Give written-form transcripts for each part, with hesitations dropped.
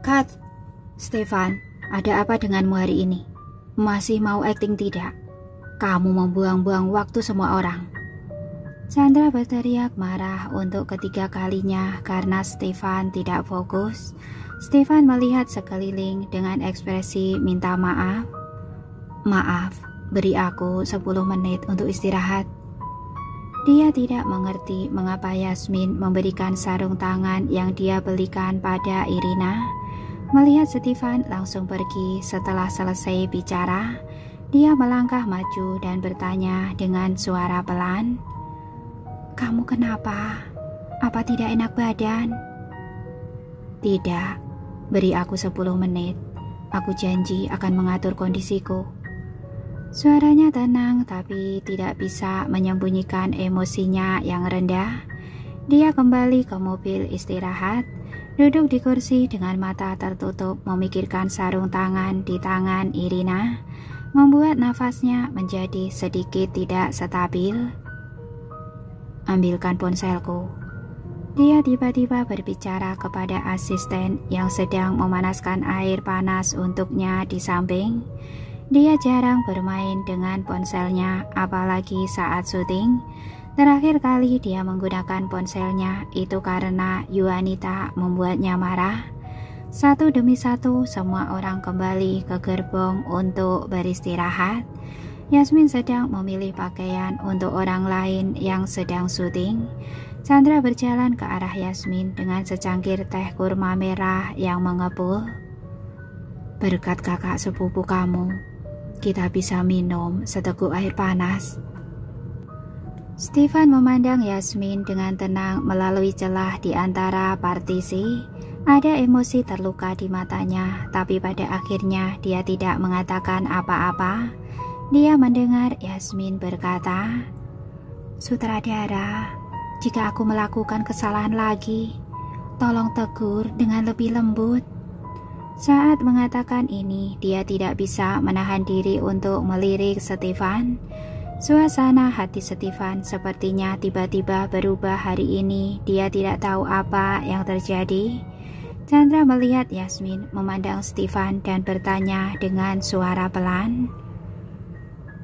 Kat, Stefan, ada apa denganmu hari ini? Masih mau akting tidak? Kamu membuang-buang waktu semua orang. Chandra berteriak marah untuk ketiga kalinya karena Stefan tidak fokus. Stefan melihat sekeliling dengan ekspresi minta maaf. Maaf, beri aku 10 menit untuk istirahat. Dia tidak mengerti mengapa Yasmin memberikan sarung tangan yang dia belikan pada Irina. Melihat Stefan langsung pergi setelah selesai bicara, dia melangkah maju dan bertanya dengan suara pelan, "Kamu kenapa? Apa tidak enak badan?" "Tidak, beri aku 10 menit. Aku janji akan mengatur kondisiku." Suaranya tenang tapi tidak bisa menyembunyikan emosinya yang rendah. Dia kembali ke mobil istirahat, duduk di kursi dengan mata tertutup memikirkan sarung tangan di tangan Irina, membuat nafasnya menjadi sedikit tidak stabil. "Ambilkan ponselku." Dia tiba-tiba berbicara kepada asisten yang sedang memanaskan air panas untuknya di samping. Dia jarang bermain dengan ponselnya, apalagi saat syuting. Terakhir kali dia menggunakan ponselnya itu karena Yuanita membuatnya marah. Satu demi satu semua orang kembali ke gerbong untuk beristirahat. Yasmin sedang memilih pakaian untuk orang lain yang sedang syuting. Chandra berjalan ke arah Yasmin dengan secangkir teh kurma merah yang mengepul. "Berkat kakak sepupu kamu, kita bisa minum seteguk air panas." Stefan memandang Yasmin dengan tenang melalui celah di antara partisi. Ada emosi terluka di matanya, tapi pada akhirnya dia tidak mengatakan apa-apa. Dia mendengar Yasmin berkata, "Sutradara, jika aku melakukan kesalahan lagi, tolong tegur dengan lebih lembut." Saat mengatakan ini, dia tidak bisa menahan diri untuk melirik Stefan. Suasana hati Stefan sepertinya tiba-tiba berubah hari ini. Dia tidak tahu apa yang terjadi. Chandra melihat Yasmin memandang Stefan dan bertanya dengan suara pelan,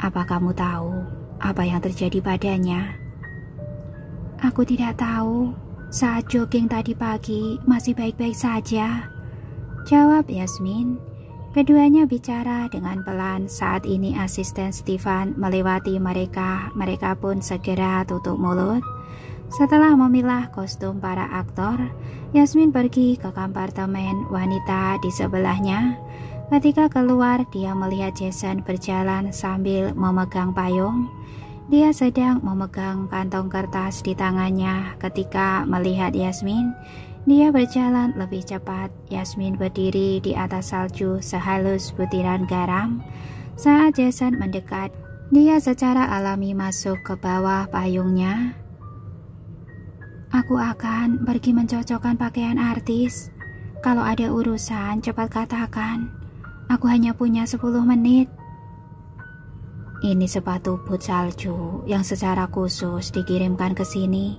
"Apa kamu tahu apa yang terjadi padanya?" "Aku tidak tahu. Saat jogging tadi pagi masih baik-baik saja," jawab Yasmin. Keduanya bicara dengan pelan. Saat ini asisten Stefan melewati mereka. Mereka pun segera tutup mulut. Setelah memilah kostum para aktor, Yasmin pergi ke kompartemen wanita di sebelahnya. Ketika keluar, dia melihat Jason berjalan sambil memegang payung. Dia sedang memegang kantong kertas di tangannya. Ketika melihat Yasmin, dia berjalan lebih cepat. Yasmin berdiri di atas salju sehalus butiran garam. Saat Jason mendekat, dia secara alami masuk ke bawah payungnya. "Aku akan pergi mencocokkan pakaian artis. Kalau ada urusan, cepat katakan. Aku hanya punya 10 menit. Ini sepatu boot salju yang secara khusus dikirimkan ke sini.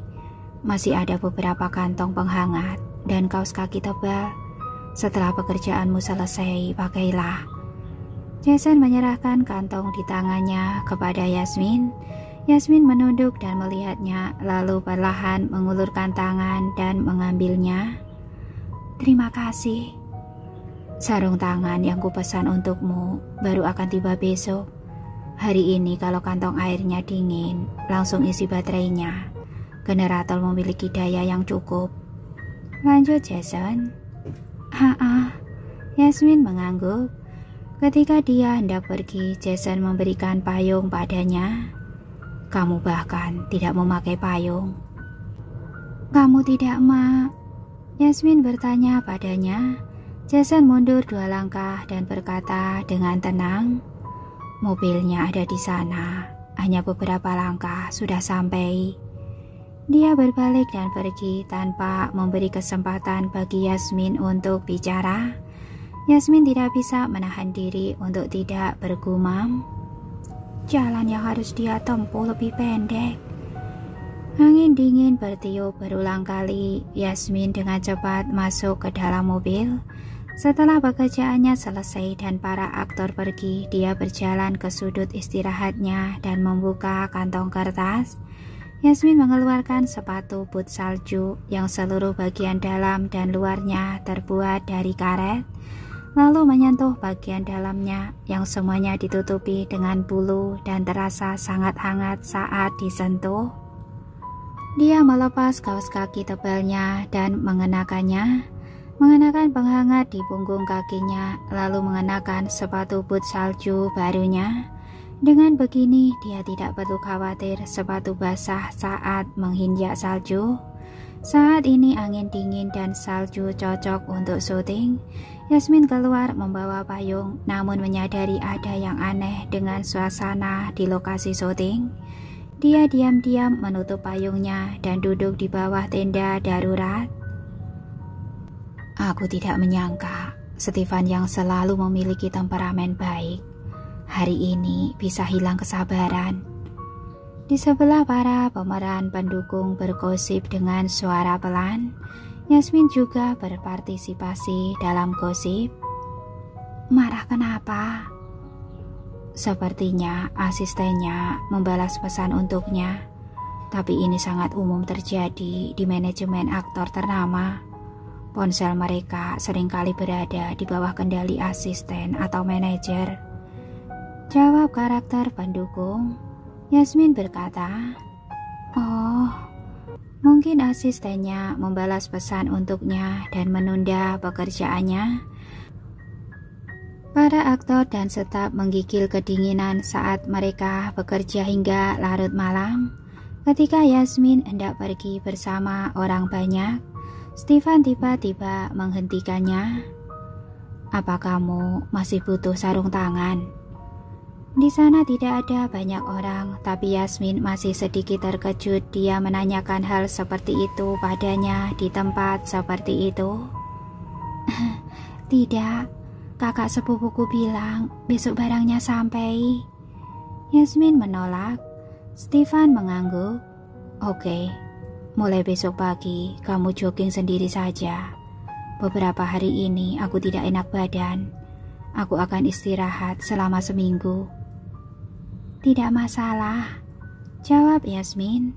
Masih ada beberapa kantong penghangat dan kaos kaki tebal. Setelah pekerjaanmu selesai, pakailah." Jason menyerahkan kantong di tangannya kepada Yasmin. Yasmin menunduk dan melihatnya, lalu perlahan mengulurkan tangan dan mengambilnya. "Terima kasih. Sarung tangan yang kupesan untukmu baru akan tiba besok. Hari ini kalau kantong airnya dingin, langsung isi baterainya. Generator memiliki daya yang cukup," lanjut Jason. Yasmin mengangguk. Ketika dia hendak pergi, Jason memberikan payung padanya. "Kamu bahkan tidak memakai payung." "Kamu tidak, Mak?" Yasmin bertanya padanya. Jason mundur 2 langkah dan berkata dengan tenang, "Mobilnya ada di sana. Hanya beberapa langkah sudah sampai." Dia berbalik dan pergi tanpa memberi kesempatan bagi Yasmin untuk bicara. Yasmin tidak bisa menahan diri untuk tidak bergumam, "Jalan yang harus dia tempuh lebih pendek." Angin dingin bertiup berulang kali. Yasmin dengan cepat masuk ke dalam mobil. Setelah pekerjaannya selesai dan para aktor pergi, dia berjalan ke sudut istirahatnya dan membuka kantong kertas. Yasmin mengeluarkan sepatu boot salju yang seluruh bagian dalam dan luarnya terbuat dari karet, lalu menyentuh bagian dalamnya yang semuanya ditutupi dengan bulu dan terasa sangat hangat saat disentuh. Dia melepas kaos kaki tebalnya dan mengenakan penghangat di punggung kakinya, lalu mengenakan sepatu boot salju barunya. Dengan begini, dia tidak perlu khawatir sepatu basah saat menginjak salju. Saat ini angin dingin dan salju cocok untuk syuting. Yasmin keluar membawa payung, namun menyadari ada yang aneh dengan suasana di lokasi syuting. Dia diam-diam menutup payungnya dan duduk di bawah tenda darurat. Aku tidak menyangka Stefan yang selalu memiliki temperamen baik, hari ini bisa hilang kesabaran. Di sebelah para pemeran pendukung bergosip dengan suara pelan. Yasmin juga berpartisipasi dalam gosip. Marah kenapa? Sepertinya asistennya membalas pesan untuknya. Tapi ini sangat umum terjadi di manajemen aktor ternama. Ponsel mereka seringkali berada di bawah kendali asisten atau manajer. Jawab karakter pendukung. Yasmin berkata, "Oh, mungkin asistennya membalas pesan untuknya dan menunda pekerjaannya." Para aktor dan staf menggigil kedinginan saat mereka bekerja hingga larut malam. Ketika Yasmin hendak pergi bersama orang banyak, Stefan tiba-tiba menghentikannya. "Apa kamu masih butuh sarung tangan?" Di sana tidak ada banyak orang, tapi Yasmin masih sedikit terkejut dia menanyakan hal seperti itu padanya di tempat seperti itu. "Tidak, kakak sepupuku bilang besok barangnya sampai." Yasmin menolak. Stefan mengangguk. "Oke, mulai besok pagi kamu jogging sendiri saja. Beberapa hari ini aku tidak enak badan. Aku akan istirahat selama seminggu." "Tidak masalah," jawab Yasmin.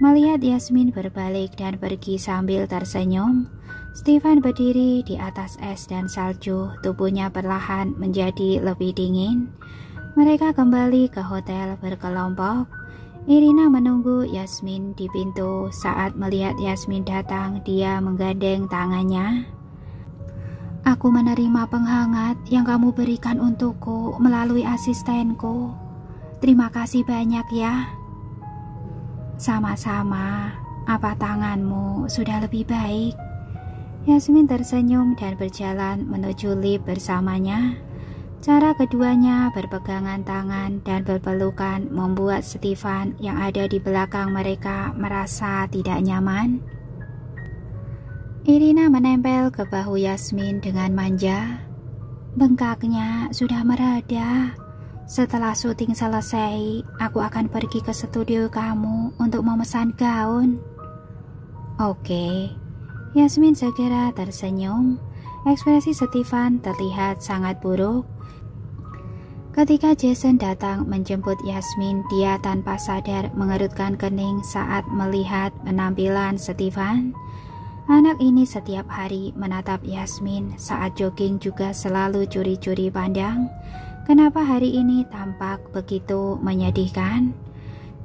Melihat Yasmin berbalik dan pergi sambil tersenyum, Stefan berdiri di atas es dan salju, tubuhnya perlahan menjadi lebih dingin. Mereka kembali ke hotel berkelompok. Irina menunggu Yasmin di pintu. Saat melihat Yasmin datang, dia menggandeng tangannya. "Aku menerima penghangat yang kamu berikan untukku melalui asistenku. Terima kasih banyak ya." "Sama-sama, apa tanganmu sudah lebih baik?" Yasmin tersenyum dan berjalan menuju lift bersamanya. Cara keduanya berpegangan tangan dan berpelukan membuat Stefan yang ada di belakang mereka merasa tidak nyaman. Irina menempel ke bahu Yasmin dengan manja. "Bengkaknya sudah mereda. Setelah syuting selesai, aku akan pergi ke studio kamu untuk memesan gaun." "Oke." Yasmin segera tersenyum. Ekspresi Stefan terlihat sangat buruk. Ketika Jason datang menjemput Yasmin, dia tanpa sadar mengerutkan kening saat melihat penampilan Stefan. Anak ini setiap hari menatap Yasmin saat jogging, juga selalu curi-curi pandang. Kenapa hari ini tampak begitu menyedihkan?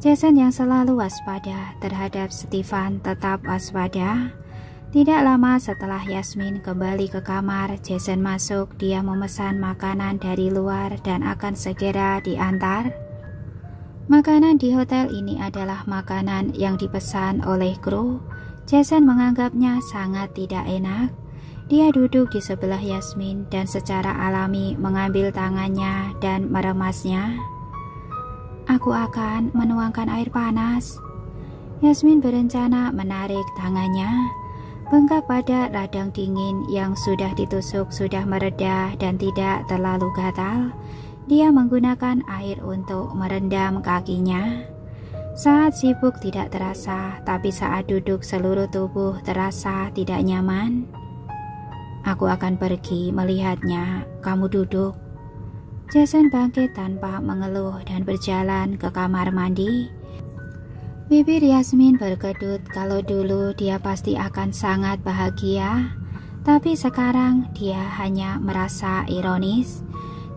Jason yang selalu waspada terhadap Stefan tetap waspada. Tidak lama setelah Yasmin kembali ke kamar, Jason masuk. Dia memesan makanan dari luar dan akan segera diantar. Makanan di hotel ini adalah makanan yang dipesan oleh kru. Jason menganggapnya sangat tidak enak. Dia duduk di sebelah Yasmin dan secara alami mengambil tangannya dan meremasnya. "Aku akan menuangkan air panas." Yasmin berencana menarik tangannya. Bengkak pada radang dingin yang sudah ditusuk sudah mereda dan tidak terlalu gatal. Dia menggunakan air untuk merendam kakinya. Saat sibuk tidak terasa, tapi saat duduk seluruh tubuh terasa tidak nyaman. Aku akan pergi melihatnya. Kamu duduk. Jason bangkit tanpa mengeluh dan berjalan ke kamar mandi. Bibir Yasmin berkedut. Kalau dulu dia pasti akan sangat bahagia, tapi sekarang dia hanya merasa ironis.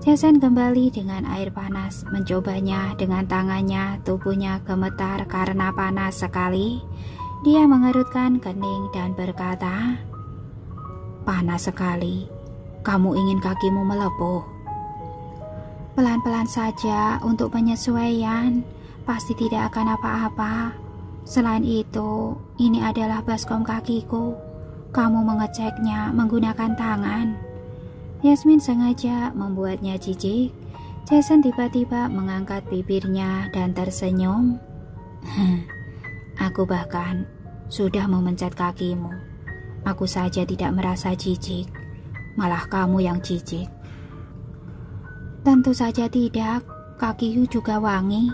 Jason kembali dengan air panas, mencobanya dengan tangannya. Tubuhnya gemetar karena panas sekali. Dia mengerutkan kening dan berkata, "Panas sekali. Kamu ingin kakimu melepuh?" "Pelan-pelan saja untuk penyesuaian. Pasti tidak akan apa-apa. Selain itu, ini adalah baskom kakiku. Kamu mengeceknya menggunakan tangan." Yasmin sengaja membuatnya jijik. Jason tiba-tiba mengangkat bibirnya dan tersenyum. "Aku bahkan sudah memencet kakimu. Aku saja tidak merasa jijik. Malah kamu yang jijik." "Tentu saja tidak. Kakiku juga wangi,"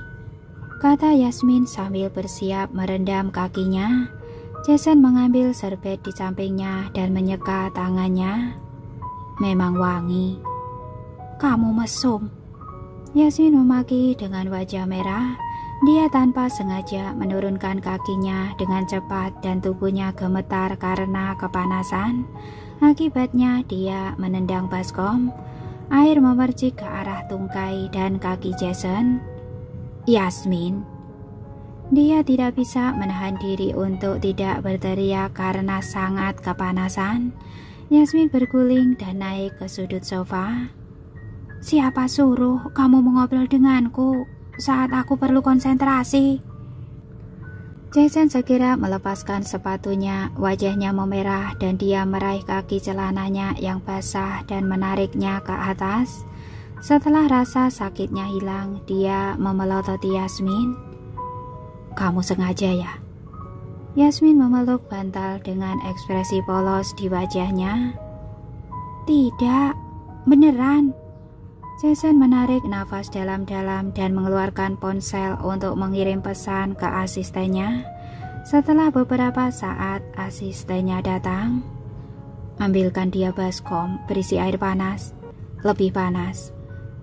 kata Yasmin sambil bersiap merendam kakinya. Jason mengambil serbet di sampingnya dan menyeka tangannya. "Memang wangi." "Kamu mesum." Yasmin memaki dengan wajah merah. Dia tanpa sengaja menurunkan kakinya dengan cepat dan tubuhnya gemetar karena kepanasan. Akibatnya dia menendang baskom. Air memercik ke arah tungkai dan kaki Jason. "Yasmin." Dia tidak bisa menahan diri untuk tidak berteriak karena sangat kepanasan. Yasmin berguling dan naik ke sudut sofa. "Siapa suruh kamu mengobrol denganku saat aku perlu konsentrasi?" Jason segera melepaskan sepatunya. Wajahnya memerah dan dia meraih kaki celananya yang basah dan menariknya ke atas. Setelah rasa sakitnya hilang, dia memelototi Yasmin. "Kamu sengaja ya?" Yasmin memeluk bantal dengan ekspresi polos di wajahnya. "Tidak, beneran." Jason menarik nafas dalam-dalam dan mengeluarkan ponsel untuk mengirim pesan ke asistennya. Setelah beberapa saat, asistennya datang. "Ambilkan dia baskom berisi air panas, lebih panas,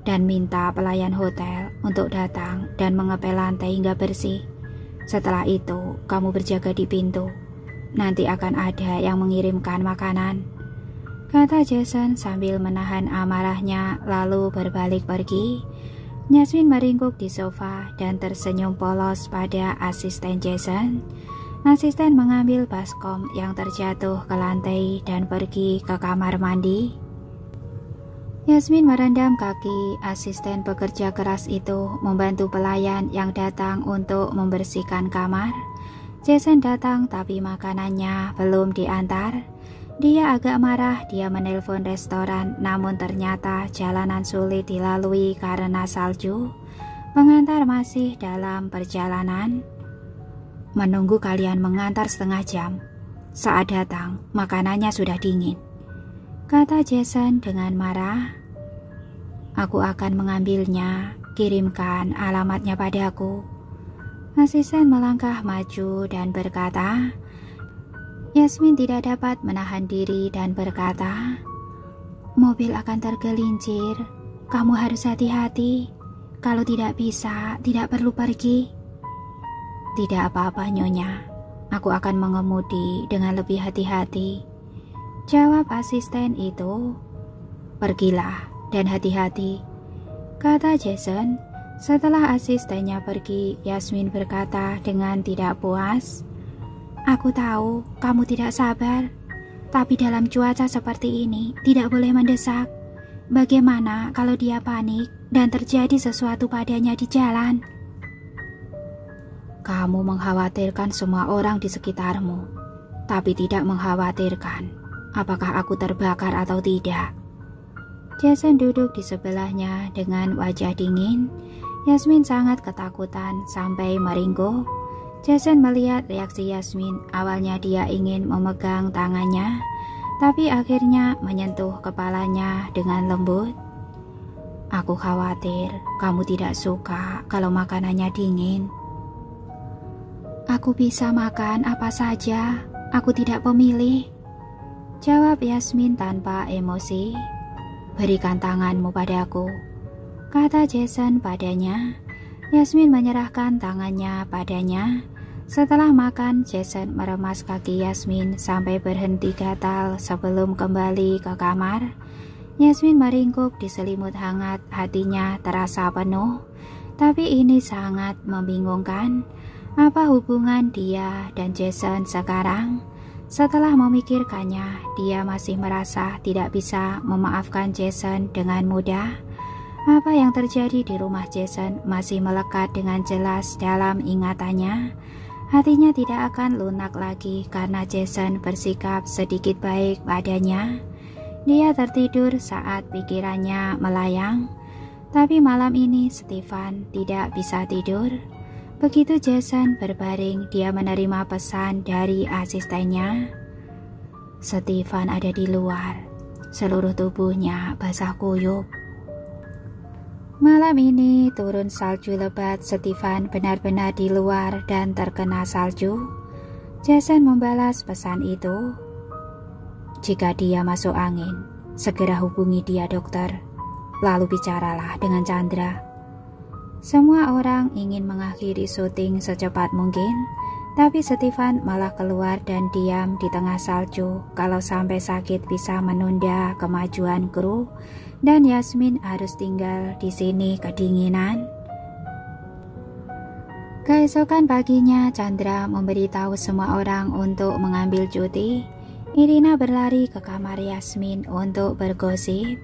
dan minta pelayan hotel untuk datang dan mengepel lantai hingga bersih. Setelah itu, kamu berjaga di pintu. Nanti akan ada yang mengirimkan makanan," kata Jason sambil menahan amarahnya lalu berbalik pergi. Yasmin meringkuk di sofa dan tersenyum polos pada asisten Jason. Asisten mengambil baskom yang terjatuh ke lantai dan pergi ke kamar mandi. Yasmin merendam kaki. Asisten pekerja keras itu membantu pelayan yang datang untuk membersihkan kamar. Jason datang tapi makanannya belum diantar. Dia agak marah. Dia menelpon restoran, namun ternyata jalanan sulit dilalui karena salju. Pengantar masih dalam perjalanan. "Menunggu kalian mengantar setengah jam. Saat datang, makanannya sudah dingin," kata Jason dengan marah. "Aku akan mengambilnya. Kirimkan alamatnya padaku." Asisten melangkah maju dan berkata. Yasmin tidak dapat menahan diri dan berkata, "Mobil akan tergelincir. Kamu harus hati-hati. Kalau tidak bisa, tidak perlu pergi." "Tidak apa-apa, Nyonya. Aku akan mengemudi dengan lebih hati-hati," jawab asisten itu. "Pergilah dan hati-hati," kata Jason. Setelah asistennya pergi, Yasmin berkata dengan tidak puas, "Aku tahu kamu tidak sabar, tapi dalam cuaca seperti ini tidak boleh mendesak. Bagaimana kalau dia panik dan terjadi sesuatu padanya di jalan?" "Kamu mengkhawatirkan semua orang di sekitarmu, tapi tidak mengkhawatirkan apakah aku terbakar atau tidak." Jason duduk di sebelahnya dengan wajah dingin. Yasmin sangat ketakutan sampai meringkuk. Jason melihat reaksi Yasmin. Awalnya dia ingin memegang tangannya, tapi akhirnya menyentuh kepalanya dengan lembut. "Aku khawatir kamu tidak suka kalau makanannya dingin." "Aku bisa makan apa saja. Aku tidak pemilih." Jawab Yasmin tanpa emosi. Berikan tanganmu padaku, kata Jason padanya. Yasmin menyerahkan tangannya padanya. Setelah makan, Jason meremas kaki Yasmin sampai berhenti gatal sebelum kembali ke kamar. Yasmin meringkuk di selimut hangat, hatinya terasa penuh. Tapi ini sangat membingungkan. Apa hubungan dia dan Jason sekarang? Setelah memikirkannya, dia masih merasa tidak bisa memaafkan Jason dengan mudah. Apa yang terjadi di rumah Jason masih melekat dengan jelas dalam ingatannya. Hatinya tidak akan lunak lagi karena Jason bersikap sedikit baik padanya. Dia tertidur saat pikirannya melayang. Tapi malam ini Stefan tidak bisa tidur. Begitu Jason berbaring, dia menerima pesan dari asistennya. Stefan ada di luar, seluruh tubuhnya basah kuyup. Malam ini turun salju lebat. Stefan benar-benar di luar dan terkena salju. Jason membalas pesan itu. Jika dia masuk angin, segera hubungi dia, dokter. Lalu bicaralah dengan Chandra. Semua orang ingin mengakhiri syuting secepat mungkin, tapi Stefan malah keluar dan diam di tengah salju. Kalau sampai sakit bisa menunda kemajuan kru, dan Yasmin harus tinggal di sini kedinginan. Keesokan paginya, Chandra memberitahu semua orang untuk mengambil cuti. Irina berlari ke kamar Yasmin untuk bergosip.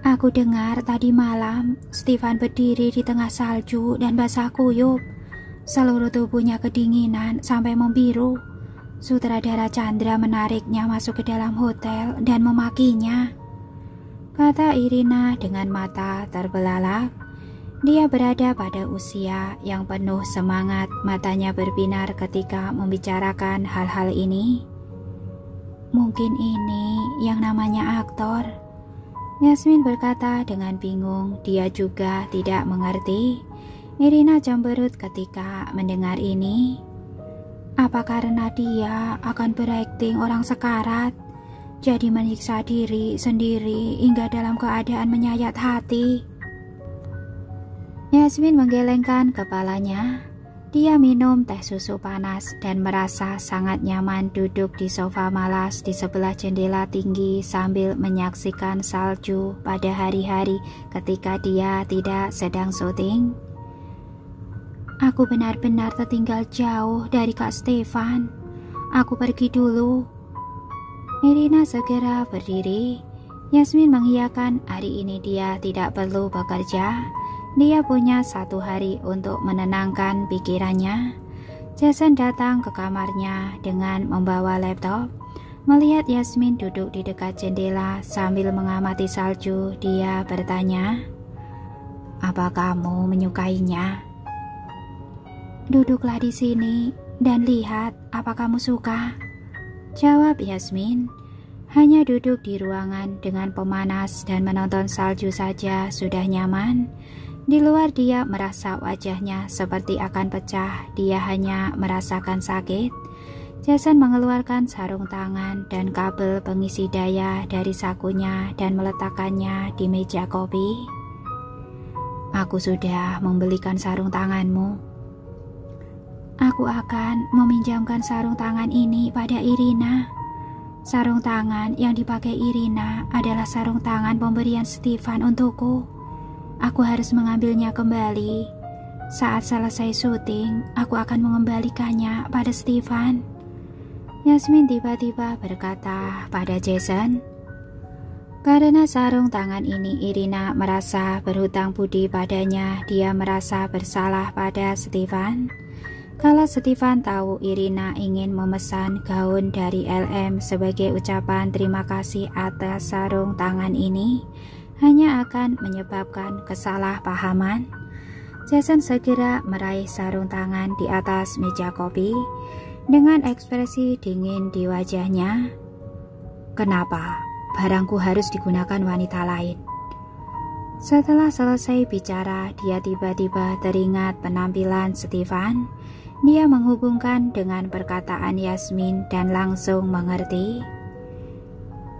Aku dengar tadi malam Stefan berdiri di tengah salju dan basah kuyup. Seluruh tubuhnya kedinginan sampai membiru. Sutradara Chandra menariknya masuk ke dalam hotel dan memakinya, kata Irina dengan mata terbelalak. Dia berada pada usia yang penuh semangat. Matanya berbinar ketika membicarakan hal-hal ini. Mungkin ini yang namanya aktor, Yasmin berkata dengan bingung. Dia juga tidak mengerti. Irina cemberut ketika mendengar ini. Apa karena dia akan berakting orang sekarat, jadi menyiksa diri sendiri hingga dalam keadaan menyayat hati? Yasmin menggelengkan kepalanya. Dia minum teh susu panas dan merasa sangat nyaman duduk di sofa malas di sebelah jendela tinggi sambil menyaksikan salju pada hari-hari ketika dia tidak sedang syuting. Aku benar-benar tertinggal jauh dari Kak Stefan. Aku pergi dulu. Irina segera berdiri. Yasmin mengiyakan hari ini dia tidak perlu bekerja. Dia punya 1 hari untuk menenangkan pikirannya. Jason datang ke kamarnya dengan membawa laptop. Melihat Yasmin duduk di dekat jendela sambil mengamati salju, dia bertanya, "Apa kamu menyukainya?" "Duduklah di sini dan lihat apa kamu suka," jawab Yasmin. Hanya duduk di ruangan dengan pemanas dan menonton salju saja sudah nyaman. Di luar dia merasa wajahnya seperti akan pecah. Dia hanya merasakan sakit. Jason mengeluarkan sarung tangan dan kabel pengisi daya dari sakunya dan meletakkannya di meja kopi. "Aku sudah membelikan sarung tanganmu." "Aku akan meminjamkan sarung tangan ini pada Irina." Sarung tangan yang dipakai Irina adalah sarung tangan pemberian Stefan untukku. Aku harus mengambilnya kembali. Saat selesai syuting, aku akan mengembalikannya pada Stefan. Yasmin tiba-tiba berkata pada Jason. Karena sarung tangan ini, Irina merasa berhutang budi padanya. Dia merasa bersalah pada Stefan. Kalau Stefan tahu Irina ingin memesan gaun dari LM sebagai ucapan terima kasih atas sarung tangan ini, hanya akan menyebabkan kesalahpahaman. Jason segera meraih sarung tangan di atas meja kopi dengan ekspresi dingin di wajahnya. "Kenapa barangku harus digunakan wanita lain?" Setelah selesai bicara, dia tiba-tiba teringat penampilan Stefan. Dia menghubungkan dengan perkataan Yasmin dan langsung mengerti.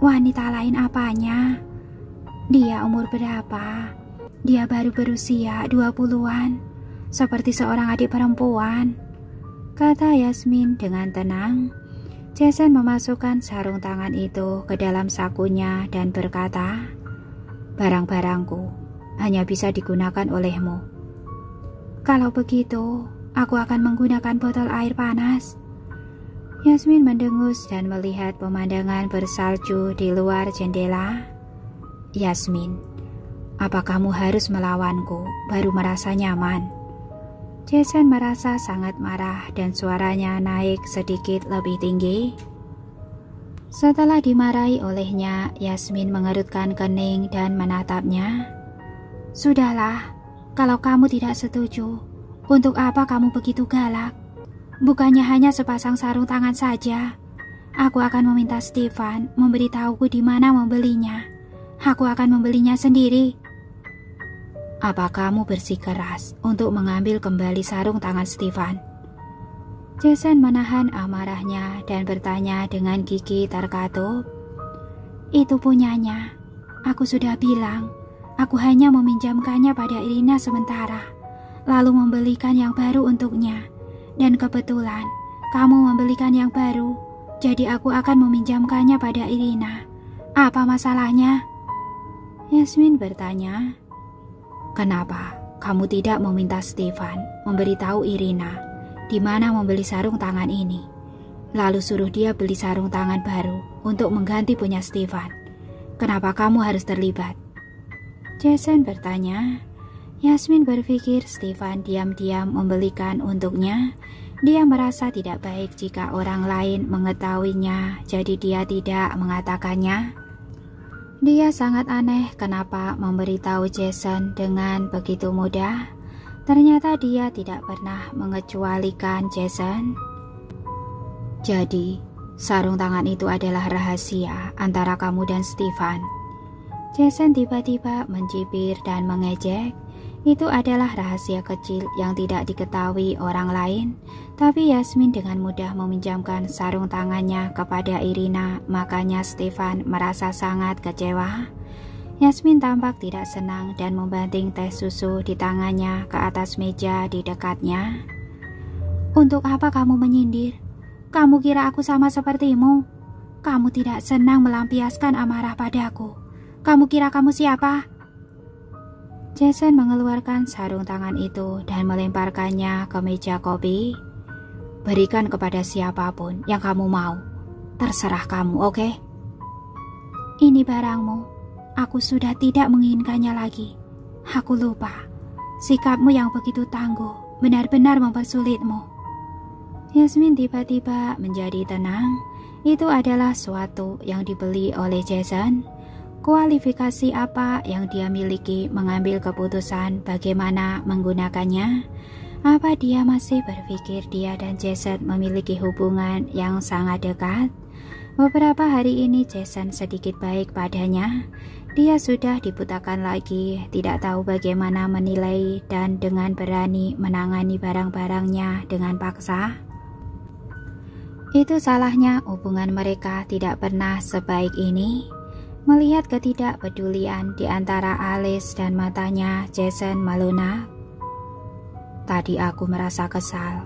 Wanita lain apanya? Dia umur berapa? Dia baru berusia 20-an, seperti seorang adik perempuan, kata Yasmin dengan tenang. Jason memasukkan sarung tangan itu ke dalam sakunya dan berkata, barang-barangku hanya bisa digunakan olehmu. Kalau begitu, aku akan menggunakan botol air panas. Yasmin mendengus dan melihat pemandangan bersalju di luar jendela. Yasmin, apa kamu harus melawanku baru merasa nyaman? Jason merasa sangat marah dan suaranya naik sedikit lebih tinggi. Setelah dimarahi olehnya, Yasmin mengerutkan kening dan menatapnya. Sudahlah, kalau kamu tidak setuju, untuk apa kamu begitu galak? Bukannya hanya sepasang sarung tangan saja. Aku akan meminta Stefan memberitahuku di mana membelinya. Aku akan membelinya sendiri. Apa kamu bersikeras untuk mengambil kembali sarung tangan Stefan? Jason menahan amarahnya dan bertanya dengan gigi terkatup. Itu punyanya. Aku sudah bilang, aku hanya meminjamkannya pada Irina sementara, lalu membelikan yang baru untuknya. Dan kebetulan, kamu membelikan yang baru, jadi aku akan meminjamkannya pada Irina. Apa masalahnya? Yasmin bertanya. Kenapa kamu tidak meminta Stefan memberitahu Irina di mana membeli sarung tangan ini, lalu suruh dia beli sarung tangan baru untuk mengganti punya Stefan? Kenapa kamu harus terlibat? Jason bertanya. Yasmin berpikir Stefan diam-diam membelikan untuknya. Dia merasa tidak baik jika orang lain mengetahuinya, jadi dia tidak mengatakannya. Dia sangat aneh kenapa memberitahu Jason dengan begitu mudah. Ternyata dia tidak pernah mengecualikan Jason. Jadi, sarung tangan itu adalah rahasia antara kamu dan Stefan. Jason tiba-tiba mencibir dan mengejek. Itu adalah rahasia kecil yang tidak diketahui orang lain. Tapi Yasmin dengan mudah meminjamkan sarung tangannya kepada Irina, makanya Stefan merasa sangat kecewa. Yasmin tampak tidak senang dan membanting teh susu di tangannya ke atas meja di dekatnya. Untuk apa kamu menyindir? Kamu kira aku sama sepertimu? Kamu tidak senang melampiaskan amarah padaku. Kamu kira kamu siapa? Jason mengeluarkan sarung tangan itu dan melemparkannya ke meja kopi. Berikan kepada siapapun yang kamu mau. Terserah kamu, oke? Ini barangmu. Aku sudah tidak menginginkannya lagi. Aku lupa. Sikapmu yang begitu tangguh benar-benar mempersulitmu. Yasmin tiba-tiba menjadi tenang. Itu adalah suatu yang dibeli oleh Jason. Kualifikasi apa yang dia miliki mengambil keputusan bagaimana menggunakannya? Apa dia masih berpikir dia dan Jason memiliki hubungan yang sangat dekat? Beberapa hari ini Jason sedikit baik padanya. Dia sudah dibutakan lagi, tidak tahu bagaimana menilai dan dengan berani menangani barang-barangnya dengan paksa. Itu salahnya hubungan mereka tidak pernah sebaik ini. Melihat ketidakpedulian di antara alis dan matanya, Jason melunak. Tadi aku merasa kesal.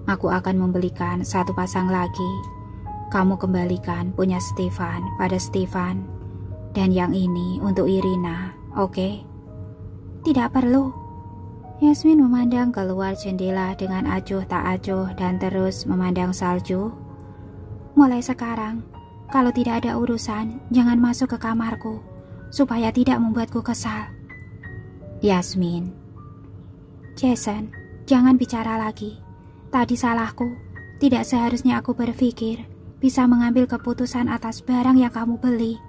Aku akan membelikan satu pasang lagi. Kamu kembalikan punya Stefan pada Stefan. Dan yang ini untuk Irina, oke? Tidak perlu. Yasmin memandang keluar jendela dengan acuh tak acuh dan terus memandang salju. Mulai sekarang, kalau tidak ada urusan, jangan masuk ke kamarku, supaya tidak membuatku kesal. Yasmin. Jason, jangan bicara lagi. Tadi salahku. Tidak seharusnya aku berpikir bisa mengambil keputusan atas barang yang kamu beli.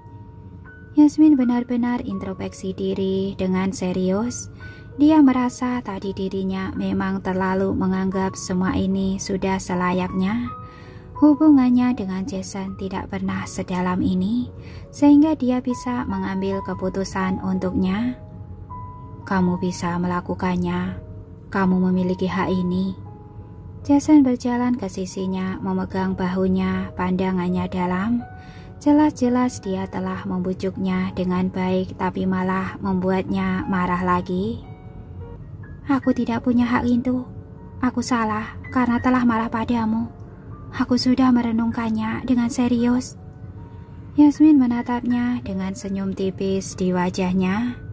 Yasmin benar-benar introspeksi diri dengan serius. Dia merasa tadi dirinya memang terlalu menganggap semua ini sudah selayaknya. Hubungannya dengan Jason tidak pernah sedalam ini, sehingga dia bisa mengambil keputusan untuknya. Kamu bisa melakukannya. Kamu memiliki hak ini. Jason berjalan ke sisinya, memegang bahunya, pandangannya dalam. Jelas-jelas dia telah membujuknya dengan baik, tapi malah membuatnya marah lagi. Aku tidak punya hak itu. Aku salah karena telah marah padamu. Aku sudah merenungkannya dengan serius. Yasmin menatapnya dengan senyum tipis di wajahnya.